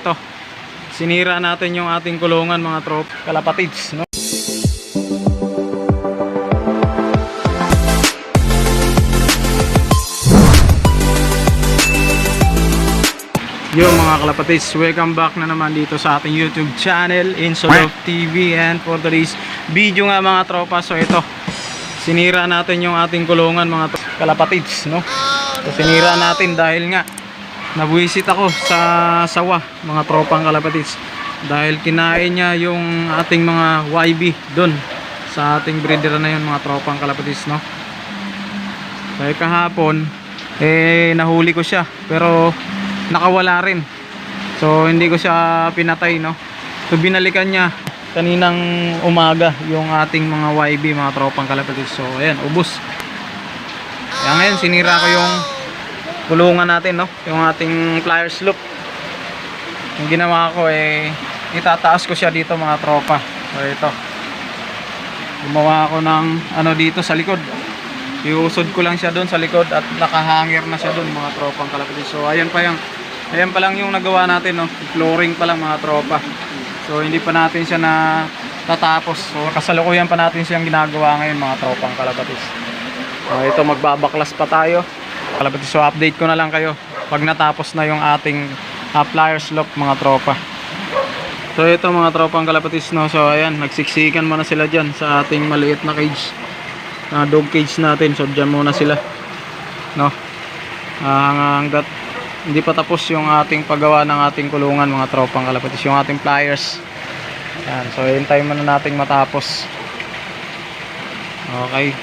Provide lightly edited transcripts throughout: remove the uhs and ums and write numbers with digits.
Ito, sinira natin yung ating kulungan mga tropa kalapatids, no? Yung mga kalapatids, welcome back na naman dito sa ating YouTube channel, Insolove TV. And for today's video nga mga tropa, so ito, sinira natin yung ating kulungan mga kalapatids, no? So sinira natin dahil nga nabuwisit ako sa sawa mga tropang kalapatids, dahil kinain niya yung ating mga YB doon sa ating breeder na yun mga tropang kalapatids, no? Dahil kahapon nahuli ko siya pero nakawala rin, so hindi ko siya pinatay, no? So binalikan niya kaninang umaga yung ating mga YB mga tropang kalapatids. So ayan, ubos. Kaya ngayon sinira ko yung kulungan natin, no? Yung ating pliers loop. Yung ginawa ko itataas ko siya dito mga tropa. So ito, gumawa ako ng ano dito sa likod. Iusod ko lang siya doon sa likod at nakahanger na siya doon mga tropang kalapatids. So ayan pa lang yung nagawa natin, no? Flooring pa lang mga tropa. So hindi pa natin siya na tatapos. So kasalukuyan pa natin siyang ginagawa ngayon mga tropang kalapatids. So ito, magbabaklas pa tayo kalapatids. So update ko na lang kayo pag natapos na yung ating pliers lock mga tropa. So ito mga tropang kalapatids, no? So ayan, nagsiksikan muna sila dyan sa ating maliit na cage, dog cage natin. So dyan muna sila, no? Hanggat hindi pa tapos yung ating paggawa ng ating kulungan mga tropang kalapatids, yung ating pliers. Ayan, so hintayin muna nating matapos. Okay.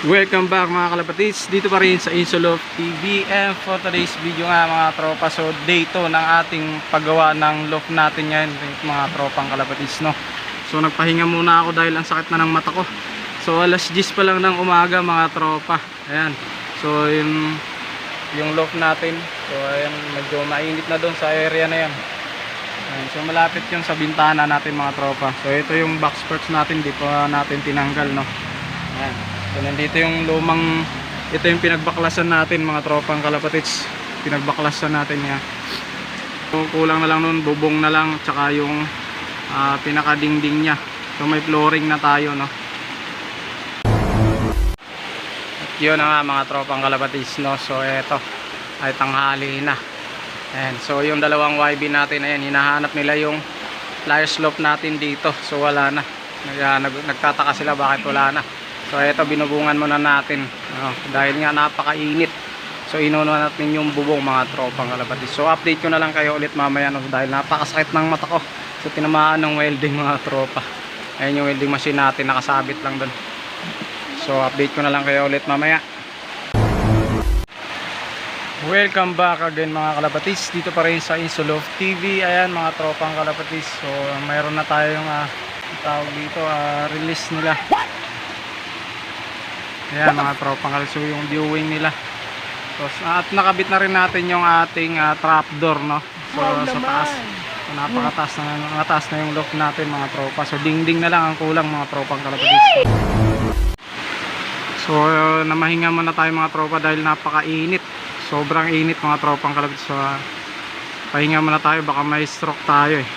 Welcome back mga kalapatids, dito pa rin sa Insolove TV. And for today's video nga mga tropa, so day 2 ng ating paggawa ng loft natin yan mga tropang kalapatids, no? So nagpahinga muna ako dahil ang sakit na ng mata ko. So alas 10 pa lang ng umaga mga tropa. Ayan, so yung loft natin, so ayan, medyo mainit na doon sa area na yan. Ayan, so malapit yung sa bintana natin mga tropa. So ito yung box parts natin, di pa natin tinanggal, no? Ayan. So nandito yung lumang, ito yung pinagbaklasan natin mga tropang kalapatids. Pinagbaklasan natin niya. So kulang na lang nun, bubong na lang, tsaka yung pinakadingding niya. So may flooring na tayo, no? yun na nga mga tropang kalabatis, no. So eto ay tanghali na. Ayan, so yung dalawang YB natin, ayan, hinahanap nila yung flyer slope natin dito. So wala na. Nagtataka sila bakit wala na. So eto, binubungan muna natin, dahil nga napakainit. So inuuna natin yung bubong mga tropang kalabatis. So update ko na lang kayo ulit mamaya, no, dahil napakasakit ng mata ko. So tinamaan ng welding mga tropa. Ayan yung welding machine natin, nakasabit lang doon. So update ko na lang kayo ulit mamaya. Welcome back again mga kalabatis, dito pa rin sa Insolove TV. Ayan mga tropang kalabatis. So mayroon na tayong tawag dito, release nila. Ayan mga tropang kalabatis, so yung viewing nila. So, at nakabit na rin natin yung ating trapdoor, no. So sa taas, so, napakataas na yung loft natin mga tropa. So dingding na lang ang kulang mga tropang kalabatis. So namahinga muna tayo mga tropa dahil napakainit. Sobrang init mga tropang kalabatis. So pahinga muna tayo, baka may stroke tayo eh.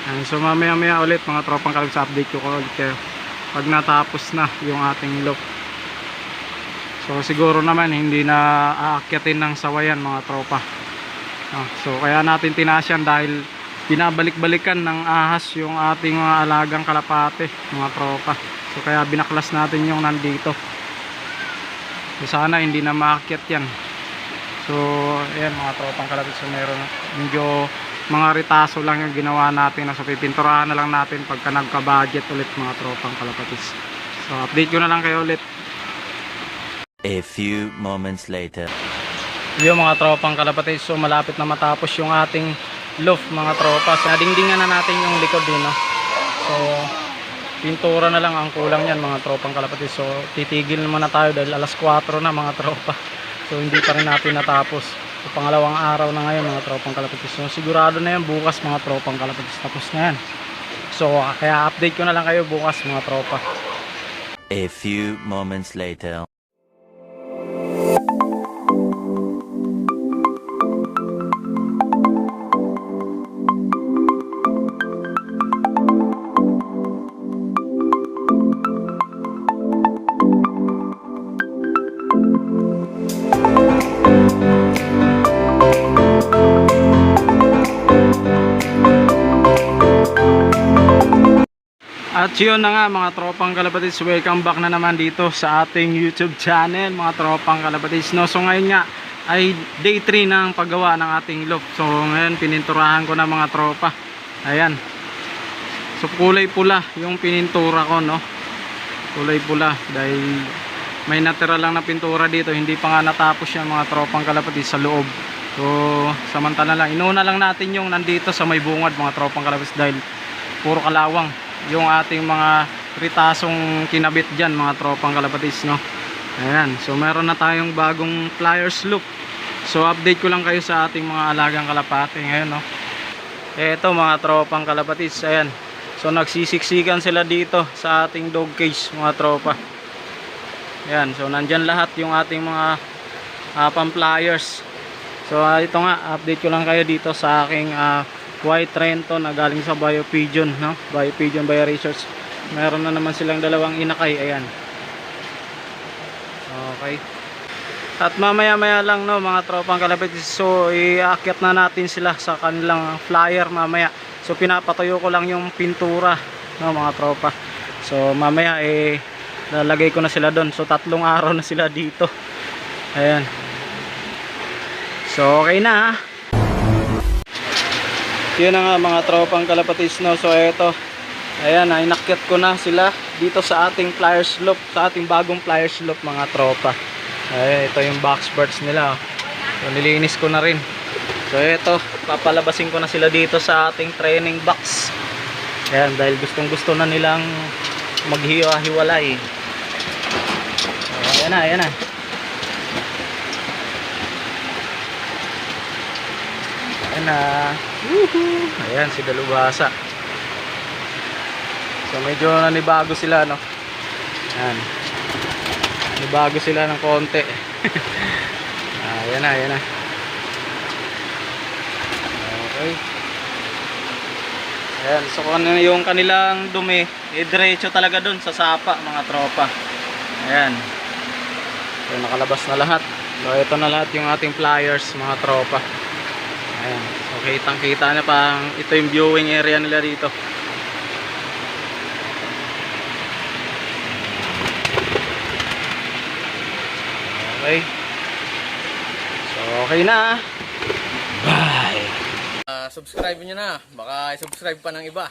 And so mamaya ulit mga tropang kalabatis, update ko ulit kayo pag natapos na yung ating loft. So siguro naman hindi na aakyatin ng sawayan mga tropa. So kaya natin tinaas yan dahil binabalik-balikan ng ahas yung ating mga alagang kalapate mga tropa. So kaya binaklas natin yung nandito. So sana hindi na maakyat yan. So ayan mga tropang kalapit, so meron medyo mga ritaso lang yung ginawa natin. So pipinturahan na lang natin pagka nagka-budget ulit mga tropang kalapatis. So update ko na lang kayo ulit. A few moments later. Yung mga tropang kalapatis, so malapit na matapos yung ating loft mga tropa. So nadingdingan na natin yung likod din, no? So pintura na lang ang kulang yan mga tropang kalapatis. So titigil naman na tayo dahil alas 4 na mga tropa. So hindi pa rin natin natapos. So pangalawang araw na ngayon mga tropang kalapatis. So sigurado na yan bukas mga tropang kalapatis, tapos na yan. So kaya update ko na lang kayo bukas mga tropa. A few moments later. At yun na nga mga tropang kalabatis, welcome back na naman dito sa ating YouTube channel mga tropang kalabatis, no. So ngayon nga ay day 3 ng paggawa ng ating loft. So ngayon pininturahan ko na mga tropa. Ayan. So kulay pula yung pinintura ko, no. Kulay pula dahil may natira lang na pintura dito, hindi pa nga natapos yan mga tropang kalabatis sa loob. So samantala lang, inuuna lang natin yung nandito sa may bungad mga tropang kalabatis dahil puro kalawang yung ating mga ritasong kinabit dyan mga tropang kalabatis, no. Ayan, so meron na tayong bagong pliers loop. So update ko lang kayo sa ating mga alagang kalapate ngayon, no. Eto mga tropang kalabatis, ayan. So nagsisiksikan sila dito sa ating dog cage mga tropa. Ayan, so nandyan lahat yung ating mga pam-pliers. So ito nga, update ko lang kayo dito sa aking white Trenton na galing sa Biopigeon, no? Biopigeon by Research. Meron na naman silang dalawang inakay, ayan. Okay. At mamaya lang, no, mga tropang kalabatis, so iakyat na natin sila sa kanilang flyer mamaya. So pinapatuyo ko lang yung pintura, no, mga tropa. So mamaya lalagay ko na sila doon. So 3 araw na sila dito. Ayan. So okay na. Yun na nga mga tropang kalapatis, no. So eto, ayan, inakyat ko na sila dito sa ating pliers loop, sa ating bagong pliers loop mga tropa. Ayan, ito yung box birds nila, oh. So nilinis ko na rin. So eto, papalabasin ko na sila dito sa ating training box. Ayan, dahil gustong gusto na nilang maghiwa-hiwalay. So ayan na, ayan na. Ayan na. Ayan si Dalubhasa. So medyo nanibago sila, no. Ayan. Nanibago sila ng konti. Ayan na, ayan na. Okay. Ayan, so kung yung kanilang dumi, diretso talaga dun sa sapa mga tropa. Ayan. So nakalabas na lahat. So ito na lahat yung ating flyers mga tropa. Ayan. So kitang kita na pa, ito yung viewing area nila dito. Okay. So okay na. Bye. Subscribe nyo na. Baka subscribe pa ng iba.